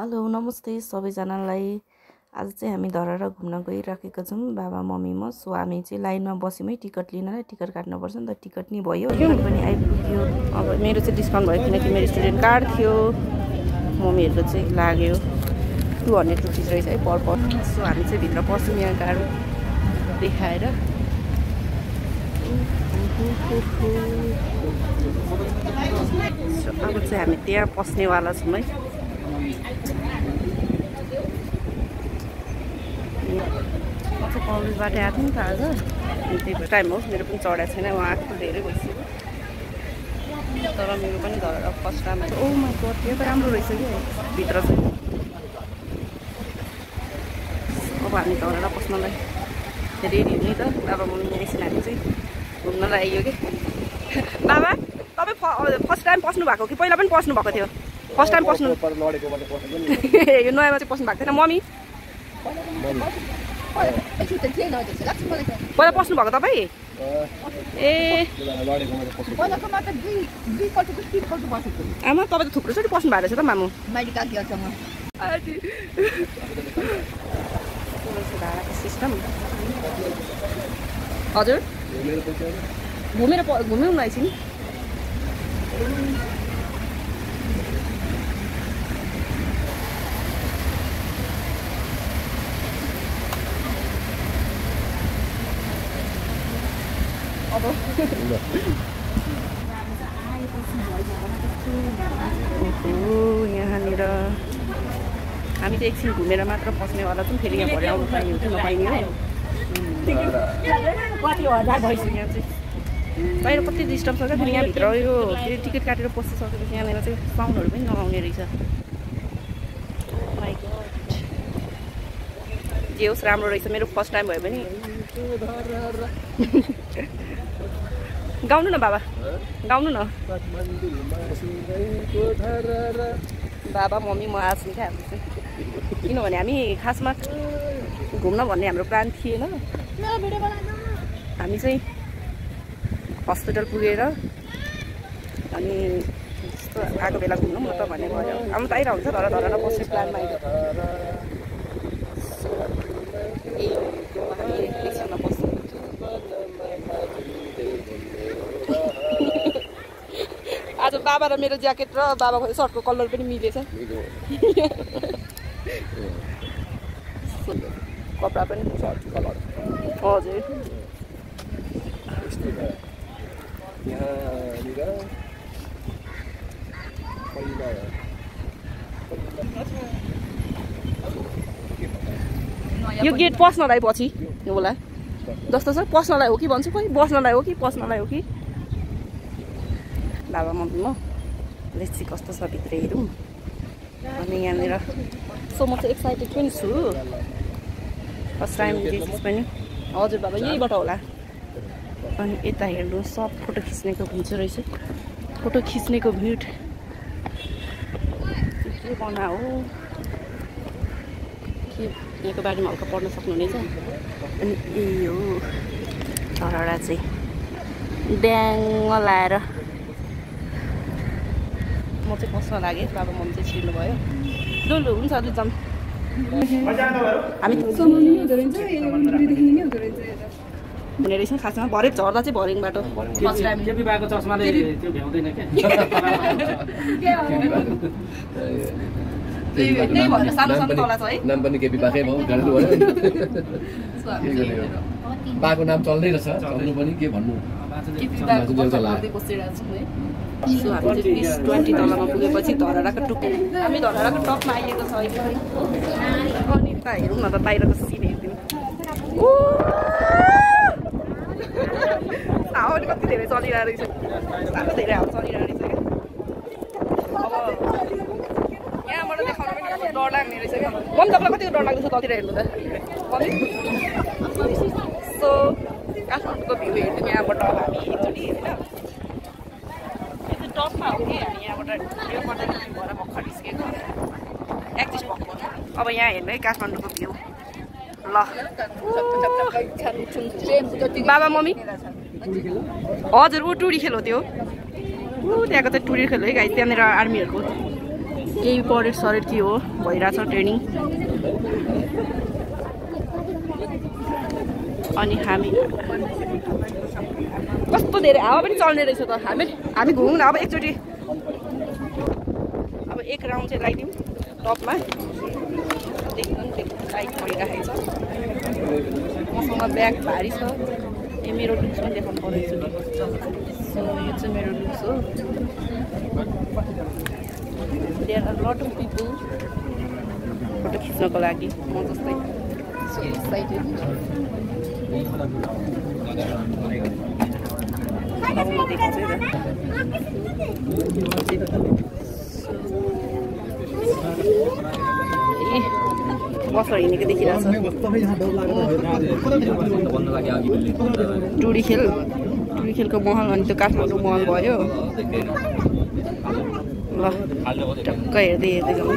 Hello नमस्ते सबैजनालाई। आज चाहिँ हामी धरहरा घुम्न गइराखेका छौँ बाबा मम्मी म। सो हामी चाहिँ लाइनमा बस्यौँ है टिकट लिनलाई। टिकट काट्नुपर्छ नि त, टिकट नि भयो, टिकट पनि आइपुग्यो। अब मेरो चाहिँ डिस्काउन्ट भयो किनकि मेरो स्टुडेन्ट कार्ड थियो। मम्मीहरूको चाहिँ लाग्यो 200 रुपिस रहेछ है पर पर्सन। सो हामी चाहिँ भित्र पस्यौँ यहाँ कार्ड देखाएर। अब चाहिँ हामी त्यहाँ पस्नेवाला छौँ है। कलेजबाट आएको थिएँ नि त आज, त्यही भएर टाइम होस् मेरो पनि चढाएको छैन, उहाँ आएको धेरै भइसक्यो। तर मेरो पनि घर फर्स्ट टाइम आयो। ओ माई गड, यो त राम्रो रहेछ कि भित्र चाहिँ। अब हामी घरबाट पस्नलाई रेडी हुने त। बाबा मम्मी एकछिन हामी चाहिँ घुम्नलाई आइयो कि। बाबा तपाईँ फर्स्ट टाइम पस्नु भएको कि पहिला पनि पस्नु भएको थियो? फर्स्ट टाइम पस्नु यो नयाँमा चाहिँ पस्नु भएको थिएन? मम्मी पहिला पस्नु भएको तपाईँ? ए आमा तपाईँ त थुप्रोचोटि पस्नु भएको रहेछ त मामु। भाडाको सिस्टम हजुर घुम्यौँ न एकछिन। यहाँनिर हामी चाहिँ एकछिन घुमेर मात्र पस्नेवाला छौँ। फेरि यहाँ भरे आउनु पाइने हो कि नपाइने हो। कति हजार भइसक्यो यहाँ चाहिँ। बाहिर कति डिस्टर्ब छ क्या। फेरि यहाँभित्र यो टिकट काटेर पसिसकेपछि यहाँनिर चाहिँ साउन्डहरू पनि नआउने रहेछ। माइ गड, जे होस् राम्रो रहेछ। मेरो फर्स्ट टाइम भयो भने गाउनु न बाबा, गाउनु न। बाबा मम्मी म आएको क्या हाम्रो चाहिँ। किनभने हामी खासमा घुम्न भन्ने हाम्रो प्लान थिएन। हामी चाहिँ हस्पिटल पुगेर अनि यस्तो आएको बेला घुम्नु म त भन्ने भयो। अब त आइरहन्छ तर धरहरा बस्ने प्लानमा आइयो। हामी एकछिनमा बस्छौँ। आज बाबा र मेरो ज्याकेट र बाबाको सर्टको कलर पनि मिलेछ। कपडा पनि हजुर। यो गेट पस्नलाई पछि होला जस्तो छ। पस्नलाई हो कि भन्छु, खोइ बस्नलाई हो कि पस्नलाई हो कि। बाबा मम्मी म लेट्सी कस्तो छ भित्र हेरौँ। अनि यहाँनिर सो म चाहिँ एक्साइटेड पनि छु। फर्स्ट टाइम जे चिज पनि। हजुर बाबा यहीबाट होला। अनि यता हेर्नु सब फोटो खिच्नेको भिड रहेछ। फोटो खिच्नेको भिड के बना हो के यहाँको बारेमा हल्का पढ्न सक्नुहुनेछ। अनि यही हो धरहरा चाहिँ ड्याङ लाएर म चाहिँ पस्न लागेँ। बाबा मम्मी चाहिँ छिर्नु भयो। लु लु हुन्छ लु जाऊँ। हामी हुने रहेछ खासमा। भरे झर्दा चाहिँ भरेङबाट फर्स्ट टाइम चस्माले त्यो भ्याउँदैन क्या। त्यही भएर सानो सानो तला छ है। नाम पनि केपी बाकै भयो गाड्नु भयो। बाको नाम चल्दै रहेछ, चल्नु पनि के भन्नु। सो हामी चाहिँ 20 तलमा पुगेपछि धरहराको टुप्पो हामी धरहराको टपमा आइएको छ अहिले। अनि त हेरौँ न त बाहिरको सिन हेरिदिउँ। हावा कति धेरै चलिरहेको रहेछ। साह्रो धेरै हावा चलिरहेको रहेछ क्या। अब यहाँबाट देखाउनु पनि डर लाग्ने रहेछ क्या। म पनि तपाईँलाई कतिको डर लाग्दैछ ततिर हेर्नु त। सो काठमाडौँको भ्यू हेर्छौँ यहाँबाट। अब हामी एकचोटि होइन टपमा हो कि हामी यहाँबाट यो भएर भर्खर निस्केको एक्जिस्ट भएको। अब यहाँ हेर्नु है काठमाडौँको भ्यू। ल बाबा मम्मी हजुर ऊ टुरी खेल हो त्यो। त्यहाँको चाहिँ टुरी खेल है गाइस। त्यहाँनिर आर्मीहरूको केही परेड सरेड के हो भइरहेछ ट्रेनिङ। अनि हामी कस्तो धेरै हावा पनि चल्ने रहेछ त। हामी घुमौँ न अब एकचोटि। अब एक राउन्ड चाहिँ लगाइदिउँ टपमा। देख्नु लाइट परिराखेको छ। मसँग ब्याग भारी छ। मेरो लुक्स पनि देखाउनु पर्यो एकचोटि। सो यो चाहिँ मेरो लुक्स हो। There are lot of people photo खिच्नको लागि। म जस्तै सो एक्साइटेड। अब म देखाउँछु है त। बसर हिँडेको देखिरहेछ। टुडी खेलको महल अनि त्यो काठमाडौँ महल भयो। ल टक्क हेर्दै जाउँ।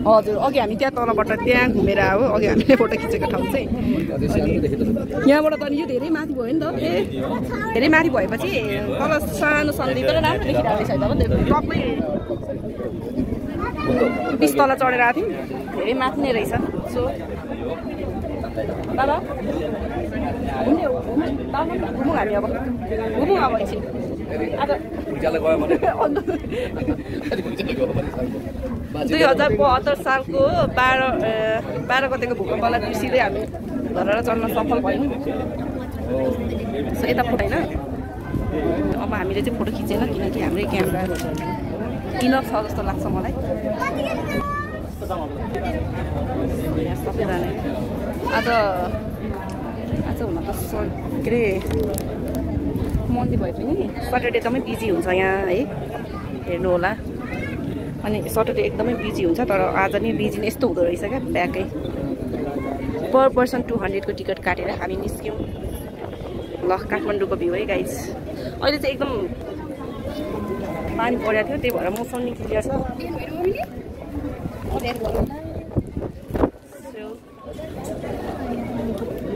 हजुर अघि हामी त्यहाँ तलबाट त्यहाँ घुमेर आयो। अघि हामीले फोटो खिचेको ठाउँ चाहिँ यहाँबाट त यो धेरै माथि भयो नि त। धेरै माथि भएपछि तल सानो सन्धि तर राम्रो देखिरहेको रहेछ। अब टपमै 20 तल चढेर आएको थियौँ। धेरै माथि नै रहेछ। सो बाबा घुमौँ हामी अब घुमौँ अब एकछिन। आज 2072 सालको 12 गतेको भूकम्पलाई बिर्सिँदै हामी धरहरा चढ्न सफल भयौँ। सो यता फोटो होइन। अब हामीले चाहिँ फोटो खिचेन किनकि हाम्रै क्यामेरा इनफ छ जस्तो लाग्छ मलाई। यहाँ सबैजना आज हुन त के अरे मन्डे भए पनि सटरडे एकदमै बिजी हुन्छ यहाँ है। हेर्नु होला। अनि सटरडे एकदमै बिजी हुन्छ तर आज नै बिजी नै यस्तो हुँदो रहेछ क्या। ब्याकै पर पर्सन 200 को टिकट काटेर हामी निस्क्यौँ। ल काठमाडौँको भ्यू है गाइज। अहिले चाहिँ एकदम पानी परेको थियो त्यही भएर मौसम नि क्लियर छ।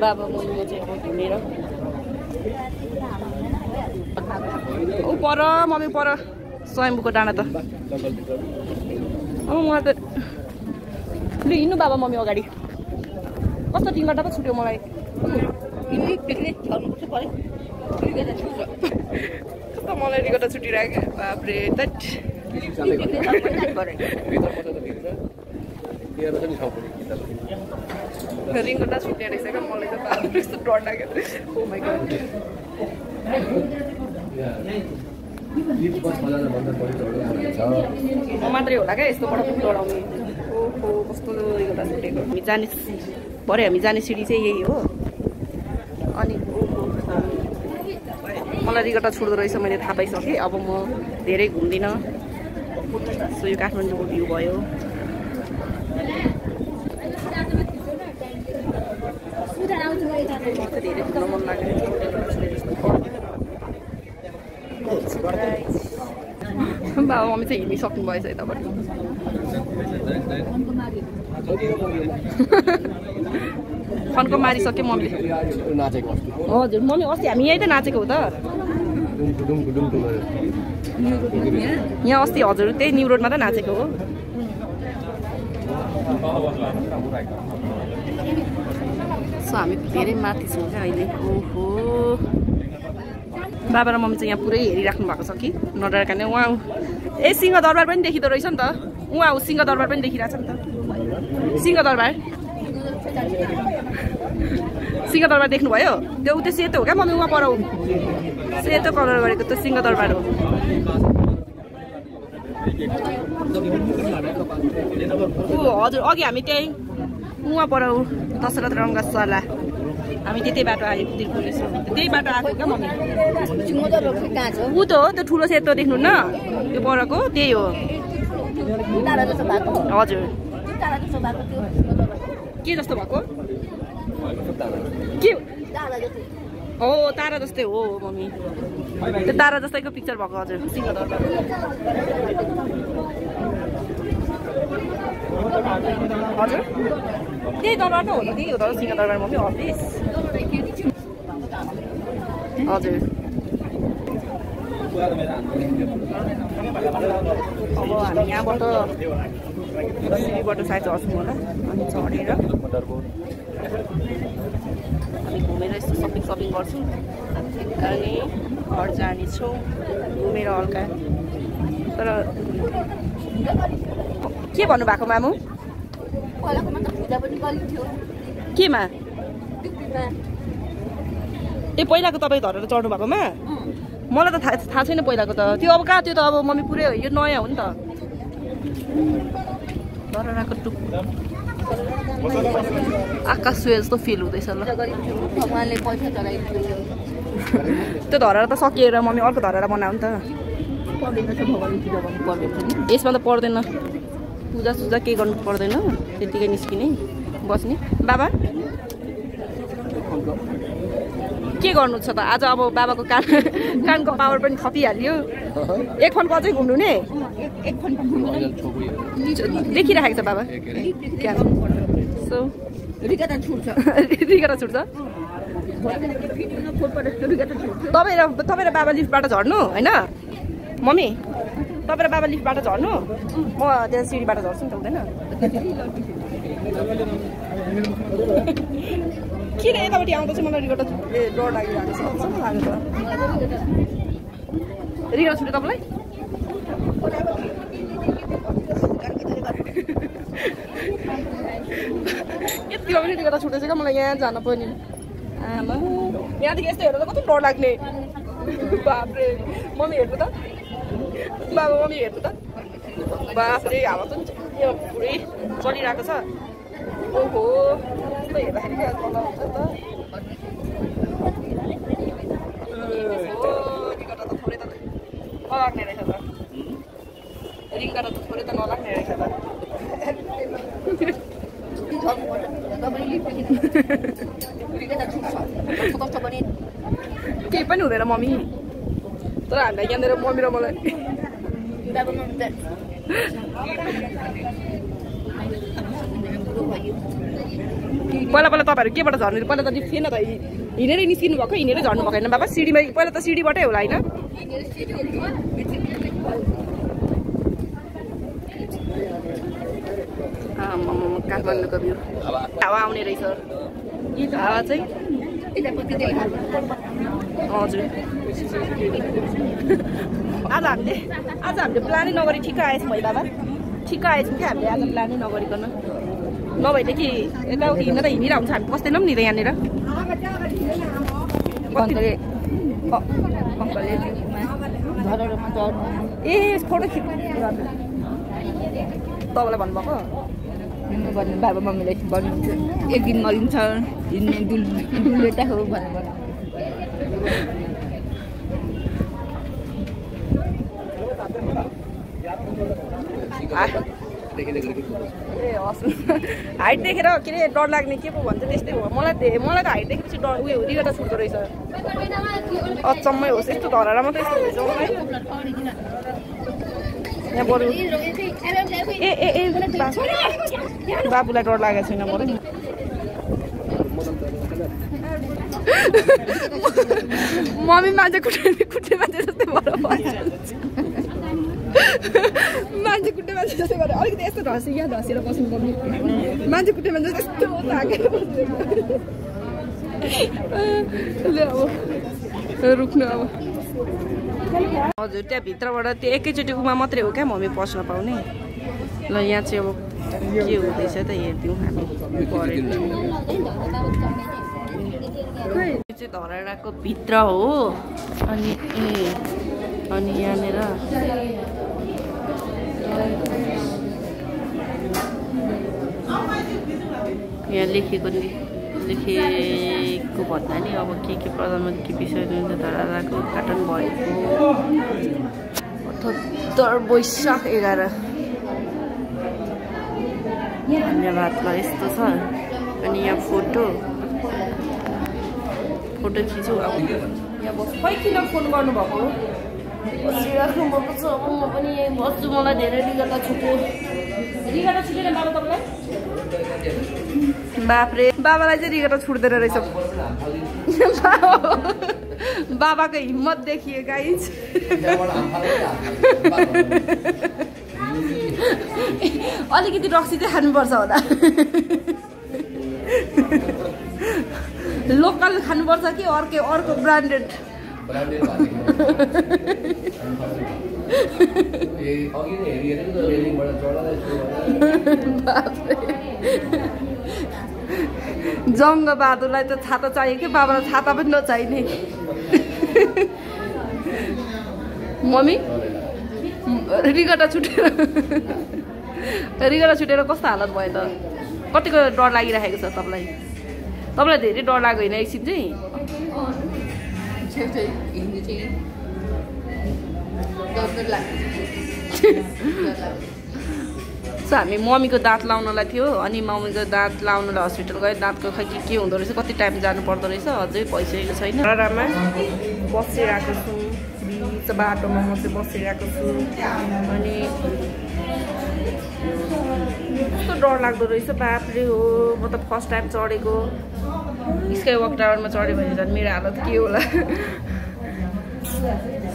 बाबा मम्मी चाहिँ अब घुमेर ऊ पर मम्मी पर स्वयम्भूको डाँडा त। मलाई त लु हिँड्नु बाबा मम्मी अगाडि। कस्तो टिङ्गटा पो छुट्यो मलाई। कस्तो मलाई रिगटा छुटिरहेको बाफ्रे तट। रिङ्गटा छुट्ने रहेछ क्या मलाई त यस्तो डर लाग्यो। ओ माइ गॉड। म मात्रै होला क्या यस्तोबाट पनि डराउने। ओहो कस्तो रिगटा छुटेको। हामी जाने सिडी चाहिँ यही हो। अनि मलाई रिगटा छुट्दो रहेछ मैले थाहा पाइसकेँ। अब म धेरै घुम्दिनँ। सो यो काठमाडौँको भ्यू भयो। धेरै घुम्न मन लाग्यो। बाबा मम्मी चाहिँ हिँडिसक्नु भएछ यताबाट। फन्को मारिसक्यो मम्मीले। हजुर मम्मी अस्ति हामी यहीँ त नाचेको हो त। यहाँ अस्ति हजुर त्यही न्यू रोडमा त नाचेको हो। सो हामी धेरै माथि छौँ क्या अहिले। ओहो बाबा र मम्मी चाहिँ यहाँ पुरै हेरिराख्नु भएको छ कि नडराका नै। उहाँ ए सिंहदरबार पनि देखिँदो रहेछ नि त। उहाँ सिंहदरबार पनि देखिरहेछ नि त। सिंहदरबार देख्नुभयो? त्यो त्यो सेतो हो क्या मम्मी। उहाँ पर सेतो कलर गरेको त्यो सिंहदरबार हो। हजुर अघि हामी त्यही उहाँ पर दशरथ रङ्गशाला हामी त्यतै बाटो आयो। त्यही बाटो आएको क्या मम्मी। ऊ त हो त्यो ठुलो सेतो देख्नु न त्यो परको त्यही हो। हजुर के जस्तो भएको के हो? तारा जस्तै हो मम्मी। त्यो तारा जस्तैको पिक्चर भएको। हजुर सिंहदरबार। हजुर त्यही दरबार त हो त। त्यही हो त सिंहदरबार मम्मी अफिस। हजुर अब हामी यहाँबाट सिडीबाट सायद चढ्छौँ होला अनि चढेर हामी घुमेर यस्तो सपिङ गर्छौँ अनि घर जानेछौँ घुमेर हल्का तर के भन्नुभएको मामु केमा ए पहिलाको तपाईँ धरेर चढ्नु भएकोमा मलाई त थाहा छैन पहिलाको त त्यो अब कहाँ त्यो त अब मम्मी पुरै यो नयाँ हो नि त धरहराको टुक आकाश सुए जस्तो फिल हुँदैछ ल त्यो धरेर त सकिएर मम्मी अर्को धरेर बनाऊ नि त यसमा त पर्दैन पूजा सुजा केही गर्नु पर्दैन त्यतिकै निस्किने बस्ने बाबा के गर्नु छ त आज अब बाबाको कानको पावर पनि थपिहाल्यो एक फनको अझै घुम्नु नि देखिराखेको छ बाबा सो रिगाटा छुट्छ तपाईँ र बाबा लिफ्टबाट झर्नु होइन मम्मी तपाईँ र बाबा लिफ्टबाट झर्नु म त्यहाँ सिडीबाट झर्छु नि त हुँदैन किन यतापट्टि आउँदा चाहिँ मलाई रिगाटा डर लागिरहेको छ रिगाटा छुट्यो तपाईँलाई यति पनि रिगाटा छुटेछ क्या मलाई यहाँ जान पनि आमा यहाँदेखि यस्तो हेर्दा त कति डर लाग्ने बाफ्रे मम्मी हेर्नु त बाबा मम्मी हेर्नु त बाफ्रे हावा पनि पुरै चलिरहेको छ ओहो यस्तो हेर्दाखेरि क्या हुन्छ नि त रिगाटा त थोरै त नलाग्ने रहेछ त रिगाटा त थोरै त नलाग्ने रहेछ त केही पनि हुँदैन मम्मी तर हामीलाई यहाँनिर मम्मी र मलाई पहिला तपाईँहरू केबाट झर्नु पहिला त थिएन त हिँडेरै निस्किनु भएको हिँडेरै झर्नु भएको होइन बाबा सिडीमा पहिला त सिडीबाटै होला होइन काठमाडौँको भ्यू हावा आउने रहेछ हावा चाहिँ हजुर आज हामीले प्लानै नगरी ठिक्क आएछौँ है बाबा ठिक्क आएछौँ क्या हामीले आज प्लानै नगरिकन नभएदेखि यताउति हिँड्दा हिँडिरहेको हुन्छ हामी बस्दैनौँ नि त यहाँनिर ए फोटो खिच्नु तपाईँलाई भन्नुभएको बाबा मम्मीलाई भन्नुहुन्छ एक दिन मरिन्छ हिँड्ने दुलेटा हो भनेर हाइट देखेर के अरे डर लाग्ने के पो भन्छ त्यस्तै हो मलाई त हाइट देखेपछि डर उयो रिगाटा छुट्दो रहेछ अचम्मै होस् यस्तो धराएर मात्रै यस्तो हुँदैछ मलाई यहाँ बरु ए बाबुलाई डर लागेको छैन बरु मम्मी मान्छे कुट्ने मान्छे जस्तै भएर मान्छे कुट्ने मान्छे जस्तै गरेर अलिकति यस्तो यहाँ धसेर बस्नुपर्ने मान्छे कुट्ने मान्छे त्यस्तो लागेर अब रुख्नु अब हजुर त्यहाँ भित्रबाट त्यो एकैचोटि उमा मात्रै हो क्या मम्मी पस्न पाउने ल यहाँ चाहिँ अब के हुँदैछ त हेरिदिउँ हामी यो चाहिँ धरहराको भित्र हो अनि यहाँनिर यहाँ लेखेको भन्दा नि अब के प्रधानमन्त्री विषय धरहराको उद्घाटन भएको 78 वैशाख 11 धन्यवाद ल यस्तो छ अनि यहाँ फोटो खिचौँ अब यहाँ बस खै किन फोन गर्नुभएको हो बसिराख्नु भएको छ अब म पनि यहीँ बस्छु मलाई धेरै रिगाटा छुट्यो छुटेन बाबा तपाईँलाई बाफ्रे बाबालाई चाहिँ रिगाटा छुट्दैन रहेछ बाबाको हिम्मत देखिए गाइज अलिकति रक्सी चाहिँ खानुपर्छ होला लोकल खानुपर्छ कि अर्को ब्रान्डेड जङ्ग बहादुरलाई त छाता चाहियो कि बाबालाई छाता पनि नचाहिने मम्मी रिगटा छुटेर कस्तो हालत भयो त कतिको डर लागिरहेको छ तपाईँलाई धेरै डर लाग्यो होइन एकछिन चाहिँ सो हामी मम्मीको दाँत लाउनलाई थियो अनि मम्मीको दाँत लाउनलाई हस्पिटल गयो दाँतको खै के हुँदो रहेछ कति टाइम जानु पर्दो रहेछ अझै भइसकेको छैन रामा बसिरहेको छु बिच बाटोमा म चाहिँ बसिरहेको छु अनि कस्तो डर लाग्दो रहेछ बाफ्रे हो म त फर्स्ट टाइम चढेको स्काई वक टावरमा चढ्यो भने झन् मेरो हालत के होला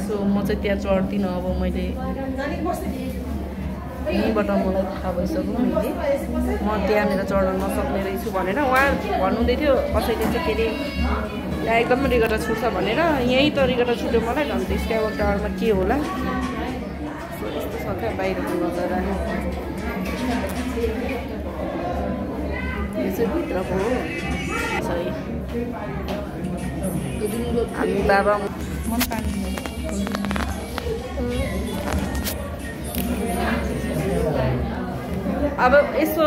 सो म चाहिँ त्यहाँ चढ्दिनँ अब मैले यहीँबाट मलाई थाहा भइसक्यो मैले म त्यहाँनिर चढ्न नसक्ने रहेछु भनेर उहाँ भन्नुहुँदै थियो कसैले चाहिँ के अरे त्यहाँ एकदम रिगटा छुट्छ भनेर यहीँ त रिगटा छुट्यो मलाई झन् स्काई वक टावरमा के होला सो यस्तो छ क्या बाहिरको नजारा यो चाहिँ भित्रको हो हामी बाबा अब यसो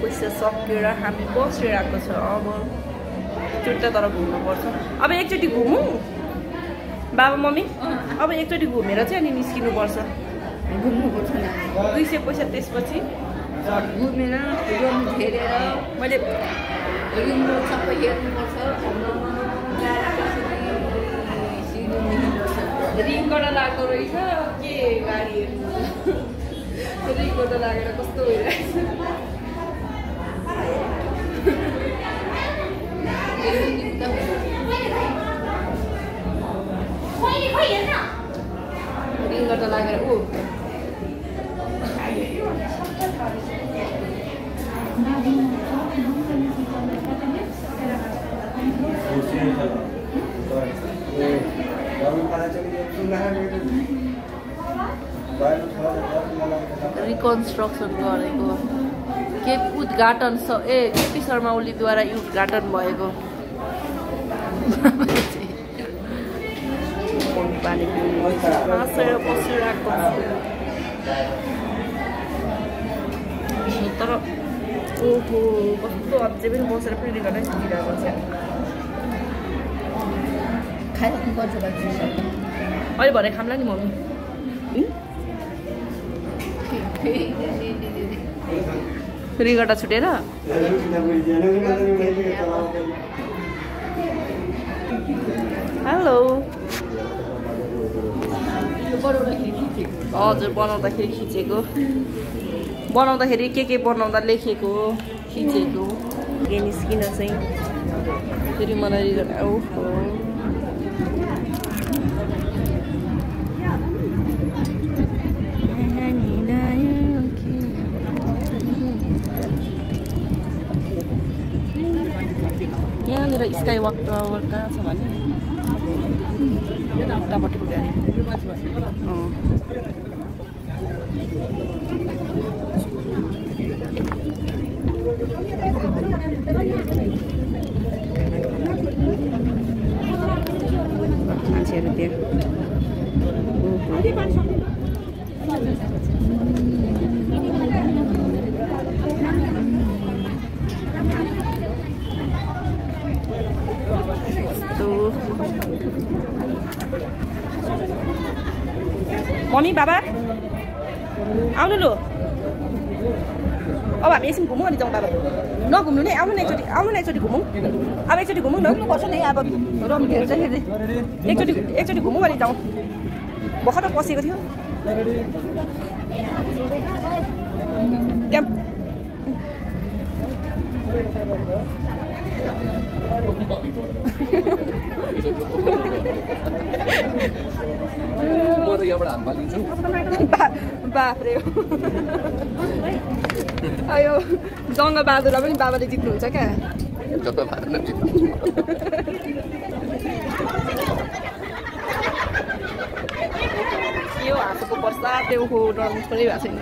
पैसा सकेर हामी बसिरहेको छ अब एकचोटि तर घुम्नुपर्छ अब एकचोटि घुमौँ बाबा मम्मी अब एकचोटि घुमेर चाहिँ अनि निस्किनुपर्छ 200 पैसा त्यसपछि घुमेर हेरेर मैले सबै हेर्नुपर्छ रिङबाट लाग्दो रहेछ के गाडी हेर्नु रिङबाट लागेर कस्तो भइरहेछ रिङबाट लागेर रिकन्स्ट्रक्सन गरेको के उद्घाटन केपी शर्मा ओलीद्वारा उद्घाटन भएको पानी बसेर बसिरहेको तर ओहो कस्तो अझै पनि बसेर पनि रिकर्डै सुनिरहेको छ खाइराख्नुपर्छ अहिले भरे खाम्ला नि मम्मी रिगटा छुटेर हेलो हजुर बनाउँदाखेरि खिचेको बनाउँदाखेरि के बनाउँदा लेखेको खिचेको के निस्किन चाहिँ फेरि मलाई ओहो यहाँनिर स्काई वक टावर कहाँ छ भने उतापट्टिको गाडी मान्छेहरू त्यहाँ मम्मी बाबा आउनु लु अब हामी एकछिन घुमौँ अनि जाउँ बाबा नघुम्नु नै आउनु न एकचोटि घुमौँ अब एकचोटि घुमौँ न पर्छ नि अब रमिदिएर चाहिँ एकचोटि घुमौँ अनि जाउँ भर्खर पसेको थियो त्यहाँ म त यहाँबाट हात फालिदिन्छु बाफ्रे अयो जङ्गबहादुरलाई पनि बाबाले जित्नुहुन्छ क्या जता फाल्न यो हाँसोको प्रसाद देउको डराउनु परै भएको छैन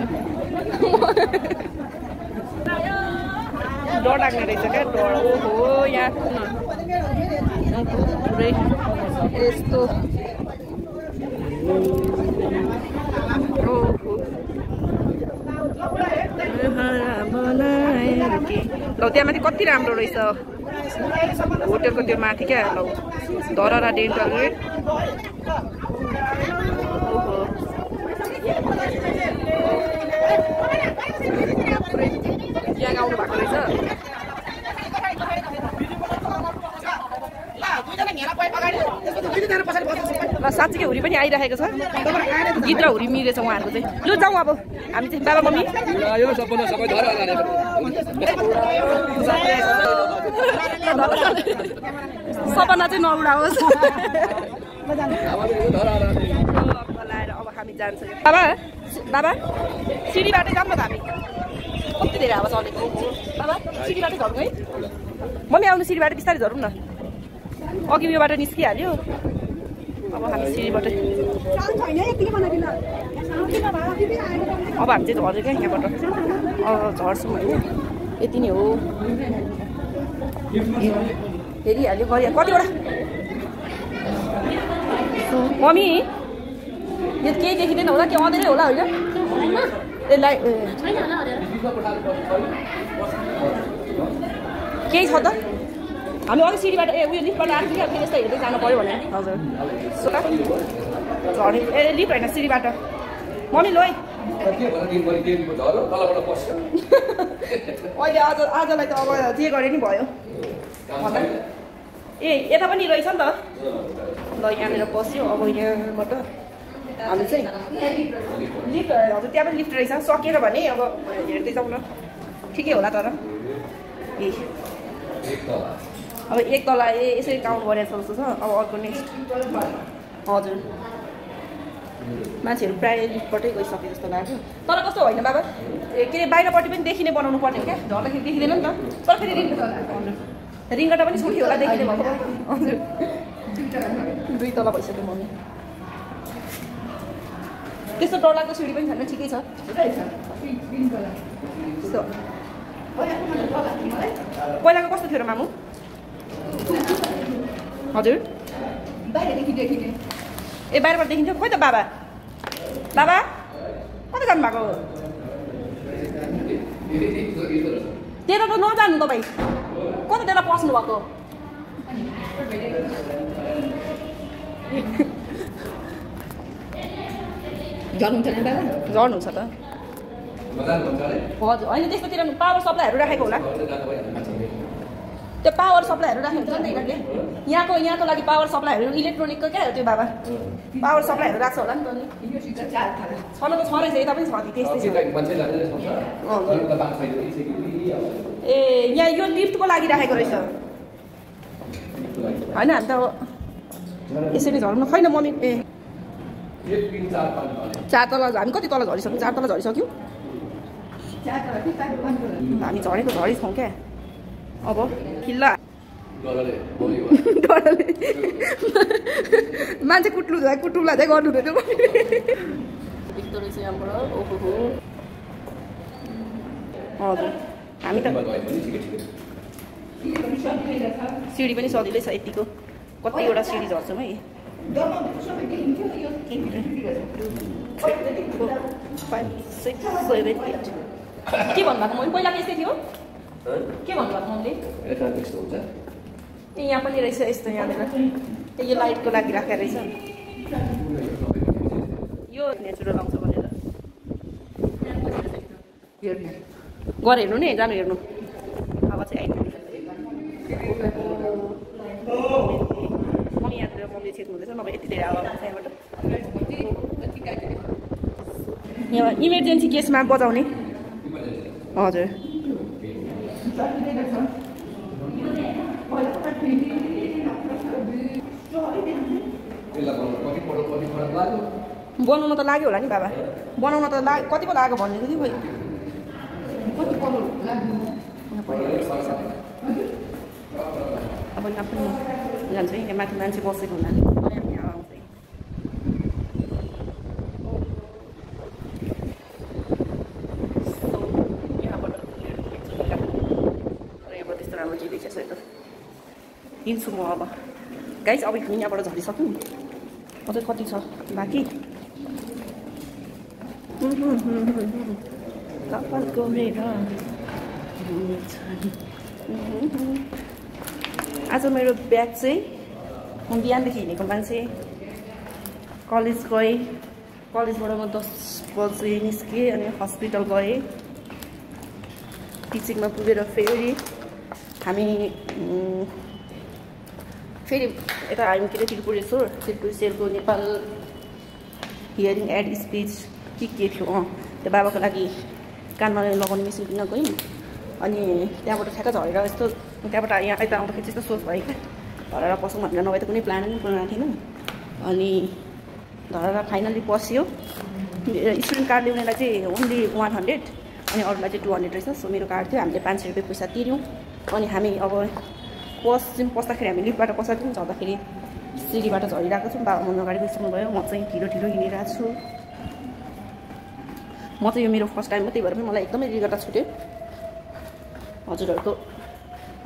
डर लाग्ने रहेछ क्या डर ओहो यहाँ पुरै यस्तो लौ त्यहाँ माथि कति राम्रो रहेछ होटेलको त्यो माथि क्या लौ धरहरा डेन्टल रेट यहाँ आउनु भएको रहेछ ल साँच्चीकै हुरी पनि आइरहेको छ गीत र हुरी मिलेछ उहाँहरूको चाहिँ लु जाउँ अब हामी चाहिँ बाबा मम्मी यो सपना सबै धरा सपना चाहिँ नउडाओस् लाएर अब हामी जान्छौँ बाबा बाबा सिँढीबाटै जाऊँ न त हामी कति धेरै हावा चलेको बाबा सिँढीबाटै झरौँ है मम्मी आउनु सिँढीबाटै बिस्तारै झरौँ न अघि उयोबाट निस्किहाल्यो अब हामी सिँढीबाटै अब हामी चाहिँ झर्यो क्या यहाँबाट झर्छौँ होइन यति नै हो हेरिहाल्यो गरिहाल्यो कतिवटा मम्मी यो केही देखिँदैन होला कि अँधेरै होला होइन यसलाई केही छ त हामी अघि सिँढीबाट उयो लिफ्टबाट आएको थियो कि यस्तो हेर्दै जानु पऱ्यो भने हजुर झरे ए लिफ्ट होइन सिँढीबाट मम्मी लो है अहिले आजलाई त अब जे गरे नि भयो ए यता पनि रहेछ नि त ल यहाँनिर पस्यो अब यहाँबाट हामी चाहिँ लिफ्ट हजुर त्यहाँ पनि लिफ्ट रहेछ सकेर भने अब हेर्दै जाउँ न ठिकै होला तर ए अब एक तला यसरी काउन्ट गरेको जस्तो छ अब अर्को नेक्स्ट हजुर मान्छेहरू प्रायः लिफ्टबाटै गइसके जस्तो लाग्यो तर कस्तो होइन बाबा ए के अरे बाहिरपट्टि पनि देखिने बनाउनु पर्ने हो क्या झर्दाखेरि देखिँदैन नि त तर फेरि रिङ्गटा पनि छुट्यो होला देखिने भएको हजुर 2 तला भइसक्यो मम्मी त्यस्तो डरलाग्दो सिँढी पनि छैन ठिकै छ पहिलाको कस्तो थियो र मामु हजुर बाहिरदेखि देखिने ए बाहिरबाट देखिन्थ्यो खोइ त बाबा बाबा कता जानुभएको त्यता त नजानु तपाईँ कता त्यता पस्नु भएको झर्नुहुन्छ नि बाबा झर्नुहुन्छ त हजुर होइन त्यस्तोतिर पावर सप्लाईहरू राखेको होला त्यो पावर सप्लाईहरू राखेको हुन्छ नि त यहाँको लागि पावर सप्लाईहरू इलेक्ट्रोनिकको क्या त्यो बाबा पावर सप्लाईहरू राख्छ होला नि त छन त छ रहेछ यता पनि छ त्यस्तै ए यहाँ यो लिफ्टको लागि राखेको रहेछ होइन हामी त यसरी झर्नु खैन मम्मी ए 4 तला हामी कति तला झरिसक्यौँ 4 तला झरिसक्यौँ हामी झरेको झरिछौँ क्या अब किल्ला डरले मान्छे कुट्लुँदा चाहिँ गर्नु हुँदैन यस्तो रहेछ यहाँबाट ओहो हजुर हामी त सिँढी पनि सजिलै छ यतिको कतिवटा सिँढी झर्छौँ है 5, 6, 7, 8 के भन्नुभएको मैले पहिला यस्तै थियो के भन्नुभएको मैले ए यहाँ पनि रहेछ यस्तो यहाँनिर यो लाइटको लागि राखेको रहेछ यो नेचुरल आउँछ भनेर गएर हेर्नु नि जानु हेर्नु अब चाहिँ आइनु मम्मी यहाँतिर मम्मीले छेक्नु हुँदैछ नभए यति धेरै आवाज आउँछ यहाँबाट यहाँ इमर्जेन्सी केसमा बजाउने हजुर बनाउन त लाग्यो होला नि बाबा बनाउन त कति पो लाग्यो भनेको थियो खोइ अब यहाँ पनि जान्छ यहाँ माथि मान्छे बसेको हुनाले आउँछ यहाँबाट त्यस्तो राम्रो चाहिँ देखिएको छ हिँड्छु म अब गाइस अब यहाँबाट झरिसक्यौँ अझै कति छ बाँकी आज मेरो ब्याग चाहिँ म बिहानदेखि हिँडेको मान्छे कलेज गएँ कलेजबाट म 10 बजे निस्केँ अनि हस्पिटल गएँ टिचिङमा पुगेर फेरि हामी यता हामी के अरे त्रिपुरेश्वरको नेपाल हियरिङ एड स्पिच के थियो त्यो बाबाको लागि कानमा लगाउने मेसिन किन्न गयौँ अनि त्यहाँबाट ठ्याक्क झरेर यस्तो त्यहाँबाट यहाँ यता आउँदाखेरि चाहिँ यस्तो सोच भयो क्या धरेर पसौँ भनेर नभए त कुनै प्लान पनि बनाएको थिएन अनि धरेर फाइनली पस्यो स्टुडेन्ट कार्ड ल्याउनेलाई चाहिँ ओन्ली 100 अनि अरूलाई चाहिँ 200 रहेछ सो मेरो कार्ड थियो हामीले 500 रुपियाँ पैसा तिर्यौँ अनि हामी अब पस्दाखेरि हामी लिफ्टबाट पस्दा पनि झर्दाखेरि सिडीबाट झरिरहेको छौँ बाबा मम्मी अगाडि बसिनु भयो म चाहिँ ढिलो हिँडिरहेको छु म चाहिँ यो मेरो फर्स्ट टाइम हो त्यही भएर पनि मलाई एकदमै रिगटा छुट्यो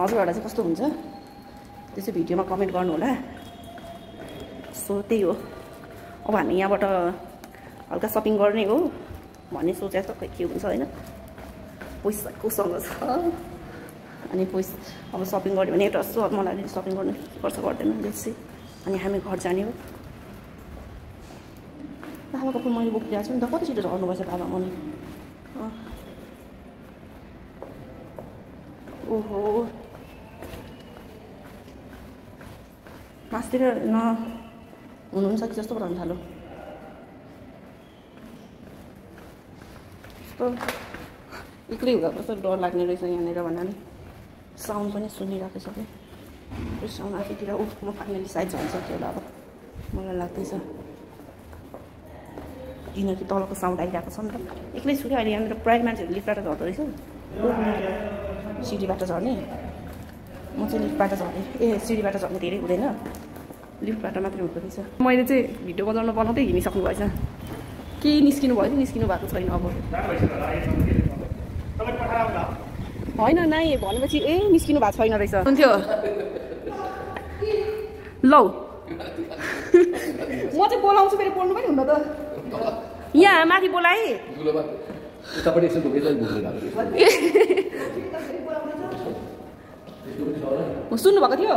हजुरहरूलाई चाहिँ कस्तो हुन्छ त्यो चाहिँ भिडियोमा कमेन्ट गर्नु होला सो त्यही हो अब हामी यहाँबाट हल्का सपिङ गर्ने हो भन्ने सोचेर त के हुन्छ होइन पैसा कोसँग छ अनि पैसा अब सपिङ गऱ्यो भने एउटा जस्तो अब मलाई सपिङ गर्नु पर्छ गर्दैन बेसी अनि हामी घर जाने हो बाबाको फोन मैले बोकिदिएको छु नि त कति छिटो झर्नु भएछ बाबा मम्मी ओहो मासतिर हुनुहुन्छ कि जस्तो रहनु थाल्यो यस्तो एक्लै हुँदा कस्तो डर लाग्ने रहेछ यहाँनिर भन्नाले साउन्ड पनि सुनिरहेको छ कि त्यो साउन्ड आफैतिर म फाइनली साइड झरिसक्यो होला अब मलाई लाग्दैछ किनकि तलको साउन्ड आइरहेको छ नि त एक्लै छु क्या अहिले यहाँनिर प्रायः मान्छेहरू लिफ्टबाट झर्दो रहेछ सिडीबाट झर्ने म चाहिँ लिफ्टबाट झर्ने सिडीबाट झर्ने धेरै हुँदैन लिफ्टबाट मात्रै हुँदो रहेछ मैले चाहिँ भिडियो बनाउँदै हिँडिसक्नु भएछ केही निस्किनु भयो कि निस्किनु भएको छैन अब होइन नाइ भनेपछि निस्किनु भएको छैन रहेछ हुन्थ्यो लौ म चाहिँ बोलाउँछु फेरि बोल्नु पनि हुन्न त यहाँ माथि बोलाएँ सुन्नु भएको थियो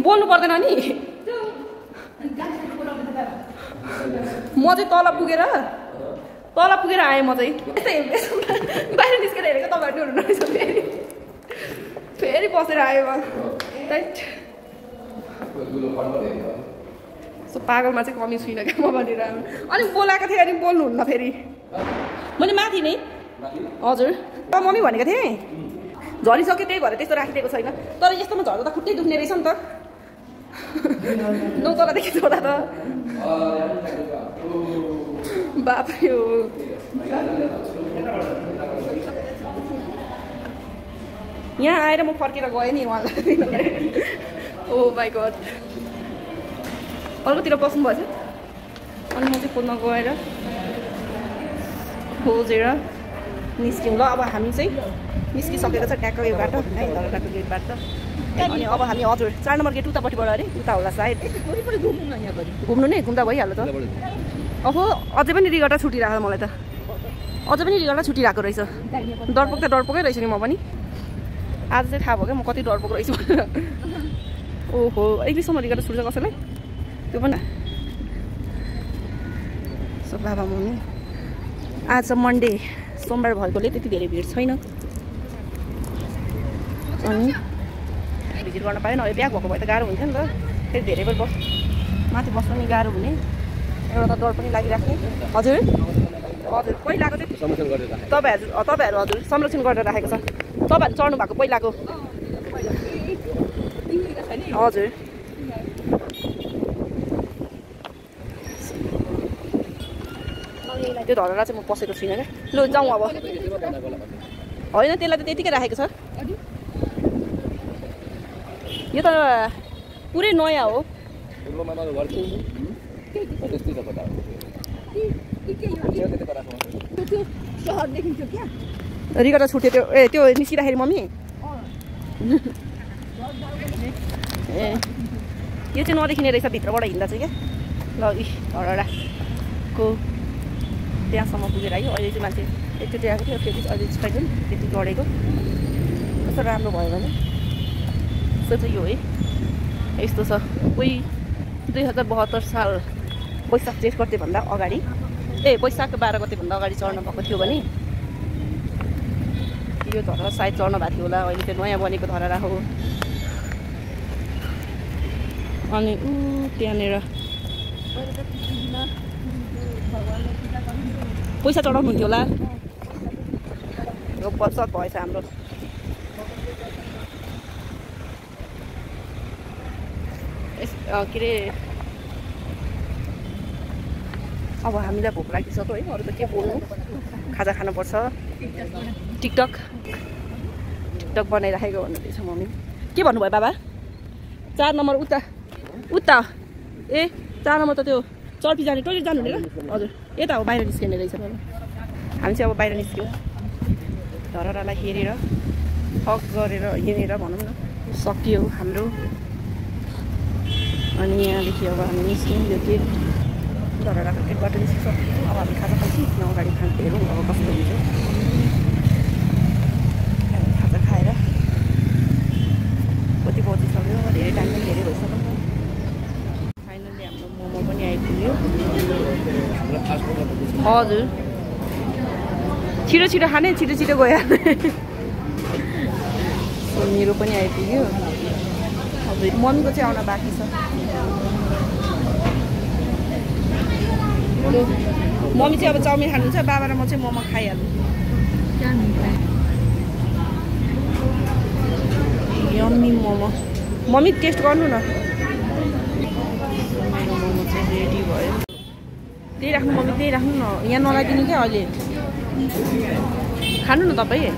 बोल्नु पर्दैन नि म चाहिँ तल पुगेर आएँ म चाहिँ बाहिर निस्केर हेरेको तपाईँहरू हुनु रहेछ फेरि बसेर आएँ म सो पागलमा चाहिँ कमी छुइनँ क्या म भनेर अनि बोलाएको थिएँ अनि बोल्नुहुन्न फेरि मैले माथि नै हजुर मम्मी भनेको थिएँ झरिसक्यो त्यही भएर त्यस्तो राखिदिएको छैन तर यस्तोमा झर्दा त खुट्टै दुख्ने रहेछ नि त नौ तलदेखि झर्दा त बाप्रे हो यहाँ आएर म फर्केर गएँ नि उहाँलाई ओ माई गड अर्कोतिर बस्नु भएछ अनि म चाहिँ फोनमा गएर खोजेर निस्क्यौँ ल अब हामी चाहिँ निस्किसकेको छ ट्याक्क यो बाटो है धरहराको गेटबाट अनि अब हामी हजुर 4 नम्बर गेट उतापट्टिबाट अरे उता होला सायद घुम्नु नै घुम्दा भइहाल्यो त अब अझै पनि रिगटा छुटिरहेको मलाई त अझै पनि रिगटा छुटिरहेको रहेछ डरपोकै रहेछ नि म पनि आज चाहिँ थाहा भयो क्या म कति डरपोक रहेछु ओहो एक्लैसम्म रिगटा छुट्छ कसैलाई त्यो पनि सो बाबा मम्मी आज मन्डे सोमबार भएकोले त्यति धेरै भिड छैन अनि भिजिट गर्न पाएन अहिले ब्याग भएको भए त गाह्रो हुन्थ्यो नि त फेरि धेरै बेर माथि बस्नु नि गाह्रो हुने एउटा त डर पनि लागिराख्ने हजुर हजुर पहिलाको चाहिँ तपाईँहरू हजुर संरक्षण गरेर राखेको छ तपाईँहरू चढ्नु भएको पहिलाको हजुर त्यो धरहरा चाहिँ म पसेको छुइनँ क्या लु जाउँ अब होइन त्यसलाई त त्यतिकै राखेको छ यो त पुरै नयाँ हो रिगटा छुट्यो त्यो त्यो निस्किँदाखेरि मम्मी ए यो चाहिँ नदेखिने रहेछ भित्रबाट हिँड्दा चाहिँ क्या ल धरहराको त्यहाँसम्म पुगेर आयो अहिले चाहिँ मान्छे एकचोटि आएको थियो फेरि अहिले छैन त्यति चढेको कस्तो राम्रो भयो भने यस्तो चाहिँ यो है यस्तो छ उही 2072 साल वैशाख जेठ गतेभन्दा अगाडि वैशाख 12 गतेभन्दा अगाडि चढ्नु भएको थियो भने यो धरहरा सायद चढ्नु भएको थियो होला अहिले चाहिँ नयाँ बनेको धरहरा हो अनि त्यहाँनिर पैसा चढाउनु हुन्थ्यो होला यो बचत भएछ हाम्रो के अरे अब हामीलाई भोक लागिसक्यो है अरू त के बोल्नु खाजा खानुपर्छ टिकटक बनाइराखेको भन्नुहुँदैछ मम्मी के भन्नुभयो बाबा 4 नम्बर उता ए 4 नम्बर त त्यो चर्पी जाने टोइलेट जानु हुने र हजुर यता हो बाहिर निस्किने रहेछ हामी चाहिँ अब बाहिर निस्क्यौँ धरहरालाई हेरेर हक गरेर हिँडेर भनौँ न सकियो हाम्रो अनि यहाँदेखि अब हामी निस्क्यौँ यो गेट धरहराको गेटबाट निस्किसक्यौँ अब हामी खाजा खान्छौँ अगाडि खानु हेरौँ अब कस्तो हुन्छ खाजा खाएर कति बजिसक्यो धेरै टाइम पनि धेरै भइसक्यो फाइनली हाम्रो मोमो पनि आइपुग्यो हजुर छिटो खाने छिटो गइहाल्ने मेरो पनि आइपुग्यो अब मनको चाहिँ आउन बाँकी छ मम्मी चाहिँ अब चाउमिन खानुहुन्छ बाबा र म चाहिँ मोमो खाइहाल्नु यम्मी मोमो मम्मी टेस्ट गर्नु न मेरो मोमो चाहिँ रेडी भयो त्यही राख्नु मम्मी त्यही राख्नु न यहाँ नलागिदिनु क्या अहिले खानु न तपाईँ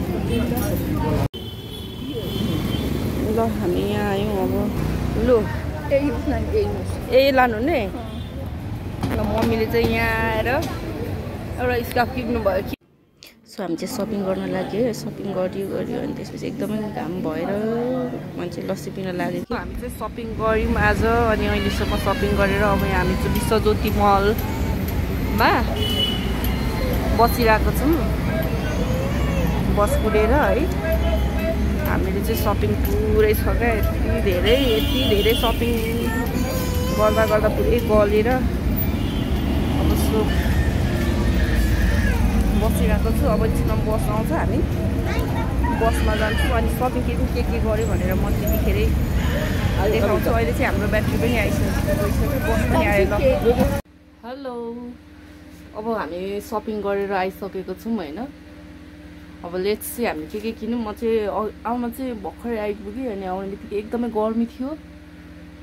ल हामी यहाँ आयौँ अब लु ए लानु नि ल मम्मीले चाहिँ यहाँ आएर एउटा स्कार्फ किन्नु भयो कि सो हामी चाहिँ सपिङ गर्न लाग्यो सपिङ गऱ्यो अनि त्यसपछि एकदमै घाम भएर मान्छे लस्सी पिन लाग्यो कि हामी चाहिँ सपिङ गऱ्यौँ आज अनि अहिलेसम्म सपिङ गरेर अब हामी चाहिँ विश्वज्योति मलमा बसिरहेको छौँ बस कुदेर है हामीले चाहिँ सपिङ पुरै छ क्या यति धेरै सपिङ गर्दा पुरै गलेर अब सो बसिरहेको छु अब एकछिनमा बस आउँछ हामी बसमा जान्छौँ अनि सपिङ के गऱ्यो भनेर म त्यतिखेरै देखाउँछु अहिले चाहिँ हाम्रो ब्याट्री पनि आइसक्यो बस पनि आयो हेलो अब हामी सपिङ गरेर आइसकेको छौँ होइन अब लेट्स चाहिँ हामी के किन्यौँ म चाहिँ आउन चाहिँ भर्खरै आइपुगेँ अनि आउने बित्तिकै एकदमै गर्मी थियो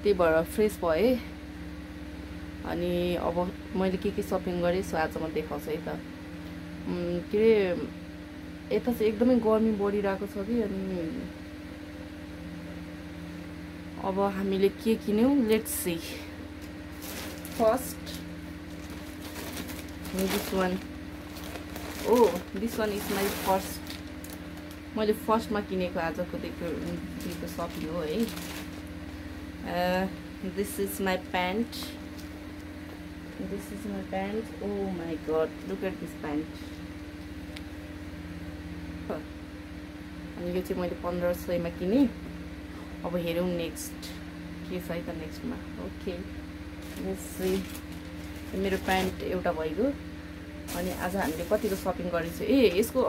त्यही भएर फ्रेस भएँ अनि अब मैले के सपिङ गरेँ सो आज म देखाउँछु है त के अरे यता चाहिँ एकदमै गर्मी बढिरहेको छ कि अनि अब हामीले के किन्यौँ let's see first this one this one is my first मैले फर्स्टमा किनेको आजको दिएको सपिङ हो है this is my pant oh my god look at this pant अनि यो चाहिँ मैले 1500 मा किनेँ अब हेरौँ नेक्स्ट के छ है त नेक्स्टमा ओके मेरो प्यान्ट एउटा भइगयो अनि आज हामीले कतिको सपिङ गरेको ए यसको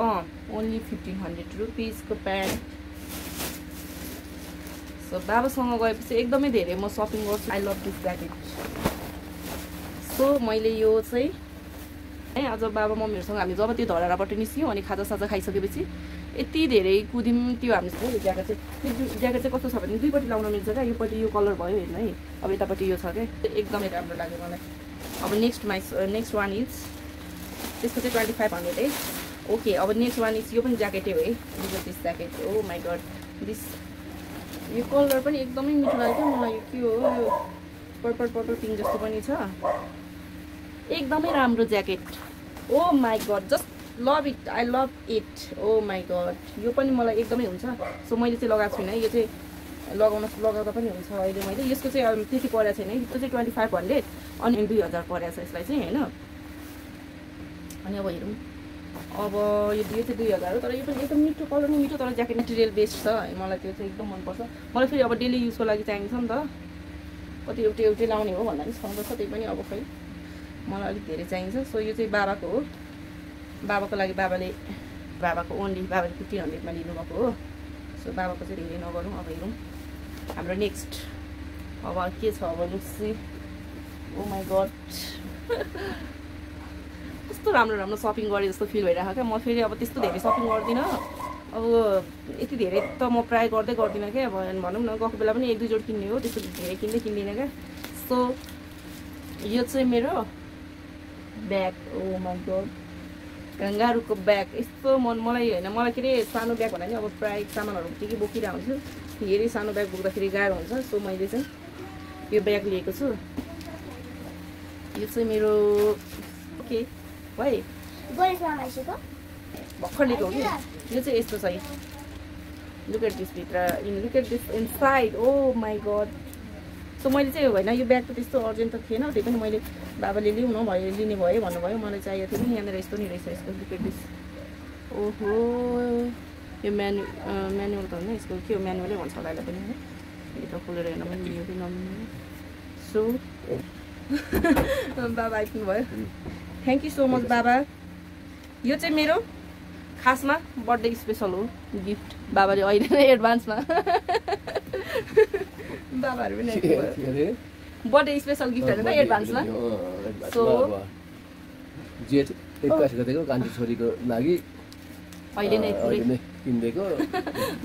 ओन्ली 1500 रुपिसको प्यान्ट सो बाबासँग गएपछि एकदमै धेरै म सपिङ गर्छु I love this jacket so मैले यो चाहिँ है आज बाबा मम्मीहरूसँग हामी जब त्यो धराबाट निस्क्यौँ अनि खाजासाजा खाइसकेपछि यति धेरै कुद्यौँ त्यो हामीले ज्याकेट चाहिँ कस्तो छ भने दुईपट्टि लाउन मिल्छ क्या योपट्टि यो कलर भयो हेर्नु है अब यतापट्टि यो छ क्या एकदमै राम्रो लाग्यो मलाई अब नेक्स्ट वान इज त्यसको चाहिँ 2500 है ओके अब नेक्स्ट वान इज यो पनि ज्याकेटै हो है this jacket oh my god this यो कलर पनि एकदमै मिठो लाग्यो मलाई यो के हो पर्पल पिङ्क जस्तो पनि छ एकदमै राम्रो jacket oh my god just love it I love it oh my god यो पनि मलाई एकदमै हुन्छ सो मैले चाहिँ लगाएको छुइनँ यो चाहिँ लगाउँदा पनि हुन्छ अहिले मैले यसको चाहिँ त्यति परेको छैन यो चाहिँ 2500 अनि 2000 परेको छ यसलाई चाहिँ होइन अनि अब हेरौँ अब यो चाहिँ 2000 हो तर यो पनि एकदम मिठो कलर पनि मिठो तर ज्याकेट मेटेरियल बेस्ट छ मलाई त्यो चाहिँ एकदम मनपर्छ मलाई फेरि अब डेली युजको लागि चाहिन्छ नि त कति एउटै लाउने हो भन्दा पनि सुहाउँदछ त्यही पनि अब खै मलाई अलिक धेरै चाहिन्छ सो यो चाहिँ बाबाको हो बाबाको लागि बाबाको ओन्ली बाबाले 1500 मा लिनुभएको हो सो बाबाको चाहिँ धेरै नगरौँ अब हेरौँ हाम्रो नेक्स्ट अब के छ अब लुक्सी ओ माई गड कस्तो राम्रो सपिङ गरे जस्तो फिल भइरहेको क्या म फेरि अब त्यस्तो धेरै सपिङ गर्दिनँ अब यति धेरै त म प्राय गर्दिनँ क्या अब भनौँ न गएको बेला पनि 1-2 जोड किन्ने हो त्यस्तो धेरै किन्दिनँ क्या सो यो चाहिँ मेरो ब्याग ओ माई गड गाङ्गारुको ब्याग यस्तो मलाई होइन मलाई के अरे सानो ब्याग भन्दा नि अब प्राय सामानहरू के बोकिरहेको हुन्छु धेरै सानो ब्याग बोक्दाखेरि गाह्रो हुन्छ सो मैले चाहिँ यो ब्याग लिएको छु यो चाहिँ मेरो ओके भाइ भर्खर लिएको हो कि यो चाहिँ यस्तो छ लुक एट दिस भित्र look at this inside oh my god so मैले चाहिँ होइन यो ब्याग त त्यस्तो अर्जेन्ट त थिएन त्यही पनि मैले बाबाले लिनु भयो लिने भयो भन्नुभयो मलाई चाहिएको थियो नि यहाँनिर यस्तो नि रहेछ यसको लुक एट दिस ओहो यो म्यानुअल त होइन यसको के हो म्यानुअलै भन्छ होला यसलाई पनि है यता खोलेर हेर्न पनि लियो कि नमिल्ने सो बाबा आइपुग्नु भयो थ्याङ्क यू सो मच बाबा यो चाहिँ मेरो खासमा बर्थडे स्पेसल हो गिफ्ट बाबाले अहिले नै एडभान्समा बाबाहरू पनि बर्थडे स्पेसल गिफ्टहरू त एडभान्समा सो जेठ 21 गतेको कान्छी छोरीको लागि अहिले नै किनिदिएको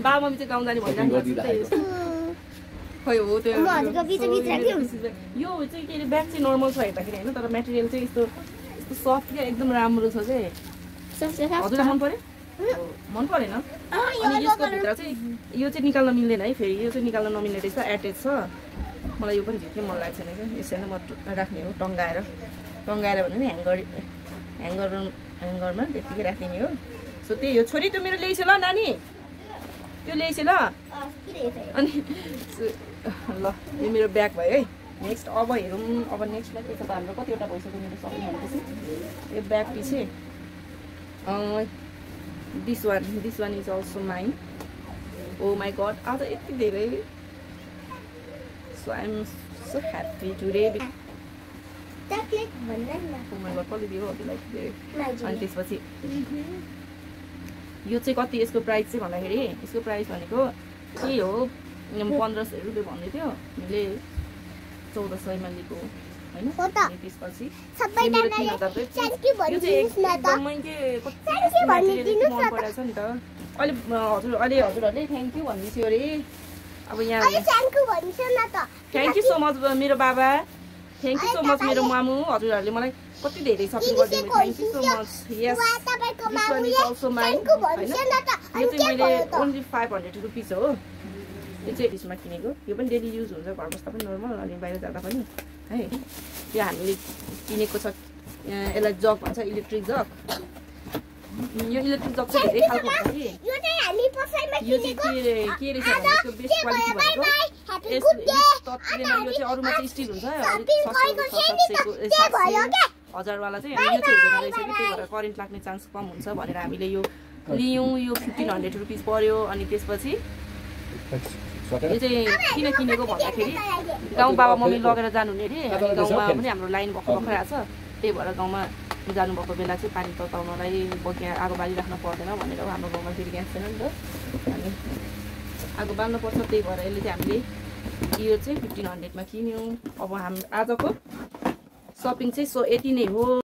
बाबा मम्मी चाहिँ गाउँ जाने भइरहेको खै हो त्यो यो चाहिँ के अरे ब्याग चाहिँ नर्मल छ हेर्दाखेरि होइन तर मेटेरियल चाहिँ यस्तो सफ्ट क्या एकदम राम्रो छ चाहिँ हजुरलाई मन पर्यो मन परेन अनि यसको भित्र चाहिँ यो चाहिँ निकाल्न मिल्दैन है फेरि यो चाहिँ निकाल्न नमिल्ने रहेछ एटेच छ मलाई यो पनि झिक्कै मन लागेको छैन क्या यसरी म राख्ने हो टङ्गाएर भने नि ह्याङ्गरमा त्यतिकै राखिदिने हो सो त्यही हो छोरी त्यो मेरो ल्याइस ल नानी त्यो ल्याइस ल अनि ल यो मेरो ब्याग भयो है नेक्स्ट अब हेरौँ अब नेक्स्टमा के छ त हाम्रो कतिवटा भइसक्यो मेरो सबै भनेपछि यो ब्याग पछि this one is also mine oh my god आज यति धेरै so I am so happy today कसले दियो अनि त्यसपछि यो चाहिँ कति यसको प्राइस चाहिँ भन्दाखेरि यसको प्राइस भनेको के हो 1500 रुपियाँ भन्दै थियो हामीले 1400 मा लिएको होइन त्यसपछि मन परेछ नि त अहिले हजुरहरूले थ्याङ्क यू भन्दैछु अरे अब यहाँ थ्याङ्क यू सो मच मेरो बाबा थ्याङ्क यू सो मच मेरो मामु हजुरहरूले मलाई कति धेरै सपिङ गरिदिनु thank you so much yes also mine होइन यो चाहिँ मैले ओन्ली 500 रुपिस हो यो चाहिँ यसमा किनेको यो पनि डेली युज हुन्छ घर बस्दा पनि नर्मल अनि बाहिर जाँदा पनि है यो हामीले किनेको छ यसलाई जग भन्छ इलेक्ट्रिक जग यो इलेक्ट्रिक जग चाहिँ धेरै खालको हुन्छ कि यो चाहिँ के रहेछ भने यसको बेस्ट क्वालिटी भनेको यो चाहिँ अरूमा चाहिँ स्टिल हुन्छ अलिक सस्तो 700 वाला चाहिँ यो चाहिँ हुँदैन रहेछ कि त्यही भएर करेन्ट लाग्ने चान्स कम हुन्छ भनेर हामीले यो लियौँ यो 1500 रुपिस पर्यो अनि त्यसपछि यो चाहिँ किन किनेको भन्दाखेरि गाउँ बाबा मम्मी लगेर जानुहुने अरे अनि गाउँमा पनि हाम्रो लाइन भर्खर आएको छ त्यही भएर गाउँमा जानुभएको बेला चाहिँ पानी तताउनलाई यहाँ आगो बालिराख्नु पर्दैन भनेर हाम्रो गाउँमा फेरि ग्यास छैन नि त अनि आगो बाल्नुपर्छ त्यही भएर यसले चाहिँ हामीले यो चाहिँ 1500 मा किन्यौँ अब आजको सपिङ चाहिँ सो यति नै हो।